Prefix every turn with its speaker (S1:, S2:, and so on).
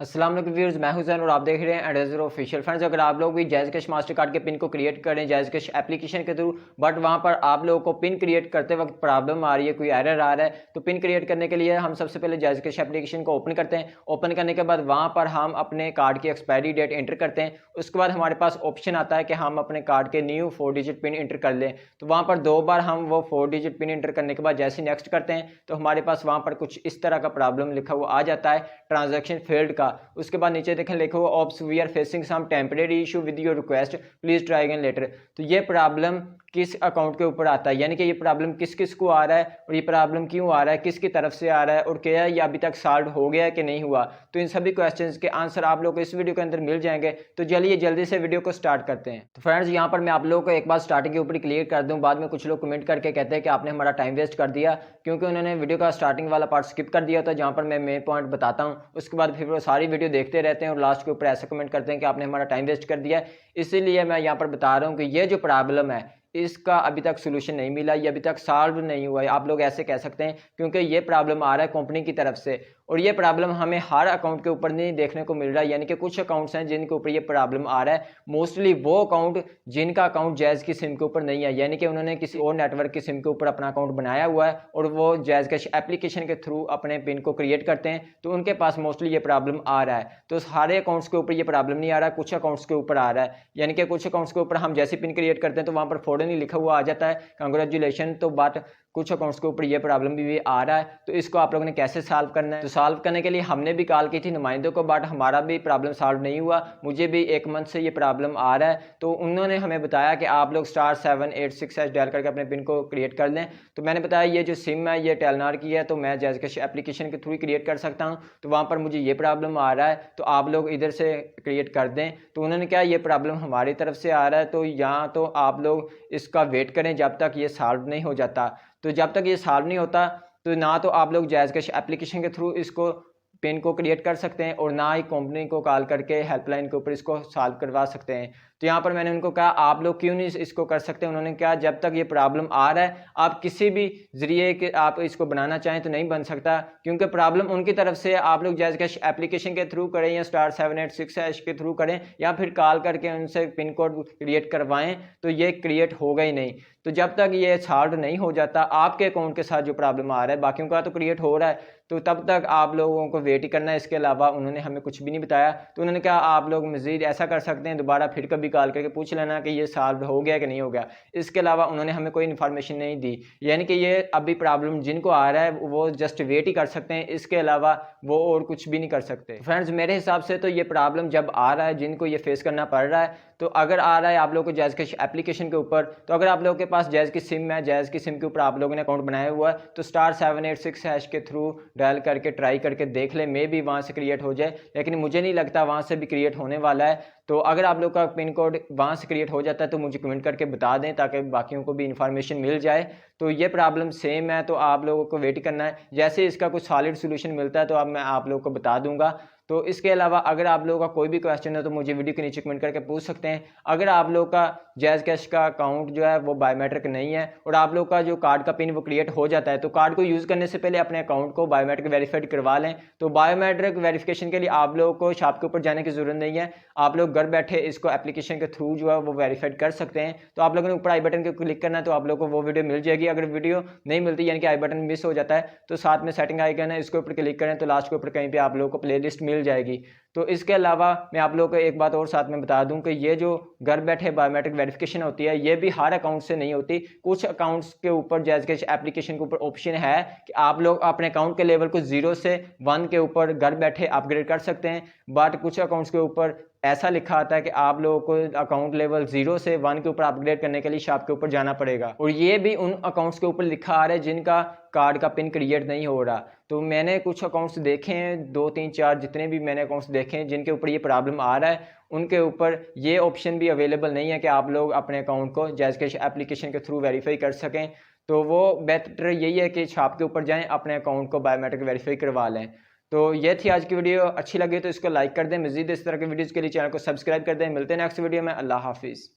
S1: अस्सलाम वालेकुम व्यूअर्स, मैं हुसैन और आप देख रहे हैं एडेजर ऑफिशियल। फ्रेंड्स, अगर आप लोग भी जैज़ कैश मास्टर कार्ड के पिन को क्रिएट करें जैज़ कैश एप्लीकेशन के थ्रू, बट वहां पर आप लोगों को पिन क्रिएट करते वक्त प्रॉब्लम आ रही है, कोई एरर आ रहा है, तो पिन क्रिएट करने के लिए हम सबसे पहले जैज़ कैश एप्लीकेशन को ओपन करते हैं। ओपन करने के बाद वहां पर हम अपने कार्ड की एक्सपायरी डेट एंटर करते हैं। उसके बाद हमारे पास ऑप्शन आता है कि हम अपने कार्ड के न्यू 4 डिजिट पिन एंटर कर लें। तो वहां पर 2 बार हम वो 4 डिजिट पिन एंटर करने के बाद जैसे नेक्स्ट करते हैं तो हमारे पास वहां पर कुछ इस तरह का प्रॉब्लम लिखा हुआ आ जाता है, ट्रांजेक्शन फेल्ड का। उसके बाद नीचे देखें लिखा हुआ oops we are facing some temporary issue with your request, please try again later. तो ये प्रॉब्लम किस अकाउंट के ऊपर आता है, यानी कि ये प्रॉब्लम किस किस को आ रहा है और ये प्रॉब्लम क्यों आ रहा है, किसकी तरफ से आ रहा है और क्या ये अभी तक सॉल्व हो गया है कि नहीं हुआ। तो इन सभी क्वेश्चंस के आंसर आप लोग को इस वीडियो के अंदर मिल जाएंगे। तो चलिए जल्दी से वीडियो को स्टार्ट करते हैं। तो फ्रेंड्स, यहाँ पर मैं आप लोगों को एक बार स्टार्टिंग के ऊपर क्लियर कर दूं, बाद में कुछ लोग कमेंट करके कहते हैं कि आपने हमारा टाइम वेस्ट कर दिया, क्योंकि उन्होंने वीडियो का स्टार्टिंग वाला पार्ट स्किप कर दिया था जहाँ पर मैं मेन पॉइंट बताता हूँ। उसके बाद फिर वो सारी वीडियो देखते रहते हैं और लास्ट के ऊपर ऐसा कमेंट करते हैं कि आपने हमारा टाइम वेस्ट कर दिया। इसीलिए मैं यहाँ पर बता रहा हूँ कि ये जो प्रॉब्लम है इसका अभी तक सोल्यूशन नहीं मिला, ये अभी तक सॉल्व नहीं हुआ है, आप लोग ऐसे कह सकते हैं, क्योंकि ये प्रॉब्लम आ रहा है कंपनी की तरफ से। और ये प्रॉब्लम हमें हर अकाउंट के ऊपर नहीं देखने को मिल रहा है, यानी कि कुछ अकाउंट्स हैं जिनके ऊपर ये प्रॉब्लम आ रहा है। मोस्टली वो अकाउंट जिनका अकाउंट जैज़ की सिम के ऊपर नहीं है, यानी कि उन्होंने किसी और नेटवर्क की सिम के ऊपर अपना अकाउंट बनाया हुआ है और वो जैज़ कैश एप्लीकेशन के थ्रू अपने पिन को क्रिएट करते हैं, तो उनके पास मोस्टली ये प्रॉब्लम आ रहा है। तो सारे अकाउंट्स के ऊपर ये प्रॉब्लम नहीं आ रहा है, कुछ अकाउंट्स के ऊपर आ रहा है। यानी कि कुछ अकाउंट्स के ऊपर हम जैसे पिन क्रिएट करते हैं तो वहां पर फॉरन ही लिखा हुआ आ जाता है कंग्रेचुलेशन, तो बट कुछ अकाउंट्स के ऊपर ये प्रॉब्लम भी आ रहा है। तो इसको आप लोगों ने कैसे सॉल्व करना है, तो सॉल्व करने के लिए हमने भी कॉल की थी नुमाइंदों को, बट हमारा भी प्रॉब्लम सॉल्व नहीं हुआ। मुझे भी 1 मंथ से ये प्रॉब्लम आ रहा है। तो उन्होंने हमें बताया कि आप लोग *786# डायल करके अपने पिन को क्रिएट कर लें। तो मैंने बताया ये जो सिम है ये टेलनार की है, तो मैं जैज़ कैश एप्लीकेशन के थ्रू ही क्रिएट कर सकता हूँ। तो वहाँ पर मुझे ये प्रॉब्लम आ रहा है, तो आप लोग इधर से क्रिएट कर दें। तो उन्होंने कहा ये प्रॉब्लम हमारी तरफ से आ रहा है, तो यहाँ तो आप लोग इसका वेट करें जब तक ये सॉल्व नहीं हो जाता। तो जब तक ये सॉल्व नहीं होता तो ना तो आप लोग जैज़ कैश एप्लीकेशन के थ्रू इसको पिन को क्रिएट कर सकते हैं और ना ही कंपनी को कॉल करके हेल्पलाइन के ऊपर इसको सॉल्व करवा सकते हैं। तो यहाँ पर मैंने उनको कहा आप लोग क्यों नहीं इसको कर सकते। उन्होंने कहा जब तक ये प्रॉब्लम आ रहा है आप किसी भी जरिए के आप इसको बनाना चाहें तो नहीं बन सकता, क्योंकि प्रॉब्लम उनकी तरफ से। आप लोग जैज़ कैश एप्लीकेशन के थ्रू करें या *786# के थ्रू करें या फिर कॉल करके उनसे पिन कोड क्रिएट करवाएं, तो ये क्रिएट होगा ही नहीं। तो जब तक ये सॉल्व नहीं हो जाता आपके अकाउंट के साथ जो प्रॉब्लम आ रहा है, बाकियों का तो क्रिएट हो रहा है, तो तब तक आप लोगों को वेट ही करना है। इसके अलावा उन्होंने हमें कुछ भी नहीं बताया। तो उन्होंने कहा आप लोग मज़ीद ऐसा कर सकते हैं, दोबारा फिर कभी कॉल करके पूछ लेना कि ये सॉल्व हो गया कि नहीं हो गया। इसके अलावा उन्होंने हमें कोई इन्फॉर्मेशन नहीं दी, यानी कि ये अभी प्रॉब्लम जिनको आ रहा है वो जस्ट वेट ही कर सकते हैं, इसके अलावा वो और कुछ भी नहीं कर सकते। फ्रेंड्स, मेरे हिसाब से तो ये प्रॉब्लम जब आ रहा है जिनको ये फेस करना पड़ रहा है, तो अगर आ रहा है आप लोगों को जैज़ कैश एप्लीकेशन के ऊपर, तो अगर आप लोगों के पास जैज़ की सिम है, जैज़ की सिम के ऊपर आप लोगों ने अकाउंट बनाया हुआ है, तो *786# के थ्रू डायल करके ट्राई करके देख ले, मे भी वहाँ से क्रिएट हो जाए, लेकिन मुझे नहीं लगता वहाँ से भी क्रिएट होने वाला है। तो अगर आप लोग का पिन कोड वहाँ से क्रिएट हो जाता है तो मुझे कमेंट करके बता दें ताकि बाकियों को भी इन्फॉर्मेशन मिल जाए। तो ये प्रॉब्लम सेम है, तो आप लोगों को वेट करना है। जैसे इसका कुछ सॉलिड सोल्यूशन मिलता है तो अब मैं आप लोगों को बता दूंगा। तो इसके अलावा अगर आप लोगों का कोई भी क्वेश्चन है तो मुझे वीडियो के नीचे कमेंट करके पूछ सकते हैं। अगर आप लोग का जैज़ कैश का अकाउंट जो है वो बायोमेट्रिक नहीं है और आप लोग का जो कार्ड का पिन वो क्रिएट हो जाता है, तो कार्ड को यूज़ करने से पहले अपने अकाउंट को बायोमेट्रिक वेरीफाइड करवा लें। तो बायोमेट्रिक वेरिफिकेशन के लिए आप लोगों को शॉप के ऊपर जाने की ज़रूरत नहीं है, आप लोग घर बैठे इसको एप्लीकेशन के थ्रू जो है वो वेरीफाइड कर सकते हैं। तो आप लोगों ने ऊपर आई बटन के क्लिक करना है तो आप लोगों को वो वीडियो मिल जाएगी। अगर वीडियो नहीं मिलती यानी कि आई बटन मिस हो जाता है तो साथ में सेटिंग आइकन है, इसके ऊपर क्लिक करें तो लास्ट के ऊपर कहीं पे आप लोगों को प्लेलिस्ट मिल जाएगी। तो इसके अलावा मैं आप लोगों को एक बात और साथ में बता दूं कि ये जो घर बैठे बायोमेट्रिक वेरिफिकेशन होती है ये भी हर अकाउंट से नहीं होती। कुछ अकाउंट्स के ऊपर जैज़ कैश एप्लीकेशन के ऊपर ऑप्शन है कि आप लोग अपने अकाउंट के लेवल को 0 से 1 के ऊपर घर बैठे अपग्रेड कर सकते हैं, बट कुछ अकाउंट्स के ऊपर ऐसा लिखा आता है कि आप लोगों को अकाउंट लेवल 0 से 1 के ऊपर अपग्रेड करने के लिए शॉप के ऊपर जाना पड़ेगा। और ये भी उन अकाउंट्स के ऊपर लिखा आ रहा है जिनका कार्ड का पिन क्रिएट नहीं हो रहा। तो मैंने कुछ अकाउंट्स देखे हैं, 2 3 4 जितने भी मैंने अकाउंट्स देखे हैं जिनके ऊपर ये प्रॉब्लम आ रहा है, उनके ऊपर ये ऑप्शन भी अवेलेबल नहीं है कि आप लोग अपने अकाउंट को जैज़ कैश एप्लीकेशन के थ्रू वेरीफाई कर सकें। तो वो बेटर यही है कि शॉप के ऊपर जाएं, अपने अकाउंट को बायोमेट्रिक वेरीफाई करवा लें। तो ये थी आज की वीडियो, अच्छी लगी तो इसको लाइक कर दें। मज़ीद इस तरह की वीडियोज़ के लिए चैनल को सब्सक्राइब कर दें। मिलते हैं नेक्स्ट वीडियो में। अल्लाह हाफिज़।